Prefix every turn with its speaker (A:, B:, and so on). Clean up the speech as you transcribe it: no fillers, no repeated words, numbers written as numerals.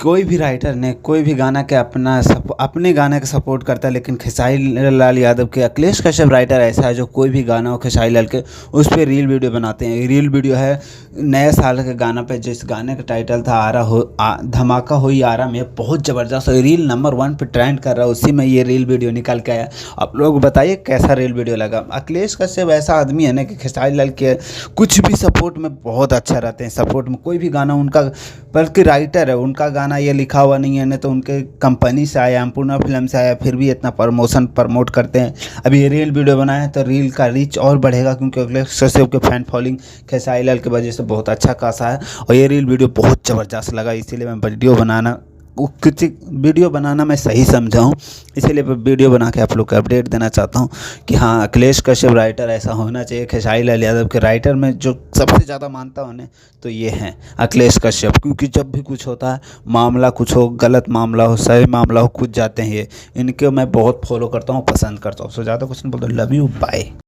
A: कोई भी राइटर ने कोई भी गाना के अपने गाने का सपोर्ट करता है, लेकिन खेसारी लाल यादव के अखिलेश कश्यप राइटर ऐसा है जो कोई भी गाना हो खेसारी लाल के उस पर रील वीडियो बनाते हैं। रील वीडियो है नए साल के गाना पे, जिस गाने का टाइटल था धमाका होई आरा में, बहुत ज़बरदस्त रील नंबर 1 पे ट्रेंड कर रहा है, उसी में ये रील वीडियो निकल के आया। आप लोग बताइए कैसा रील वीडियो लगा। अखिलेश कश्यप ऐसा आदमी है ना कि खेसारी लाल के कुछ भी सपोर्ट में बहुत अच्छा रहते हैं। सपोर्ट में कोई भी गाना उनका, बल्कि राइटर है, उनका गाना ये लिखा हुआ नहीं है, नहीं तो उनके कंपनी से आया, अन्नपूर्णा फिल्म से आया, फिर भी इतना प्रमोट करते हैं। अभी ये रील वीडियो बनाया है तो रील का रीच और बढ़ेगा, क्योंकि अखिलेश कश्यप के फैन फॉलोइंग खेसारी लाल की वजह से बहुत अच्छा खासा है। और ये रील वीडियो बहुत ज़बरदस्त लगा, इसीलिए मैं वीडियो बनाना मैं सही समझा हूँ, इसीलिए मैं वीडियो बना के आप लोग को अपडेट देना चाहता हूँ कि हाँ, अखिलेश कश्यप राइटर ऐसा होना चाहिए। खेसारी लाल यादव के राइटर में जो सबसे ज़्यादा मानता हूँ उन्हें, तो ये हैं अखिलेश कश्यप, क्योंकि जब भी कुछ होता है, मामला कुछ हो, गलत मामला हो, सही मामला हो, खुद जाते हैं ये। इनके मैं बहुत फॉलो करता हूँ, पसंद करता हूँ। सो ज़्यादा कुछ नहीं बोलता, लव यू, बाय।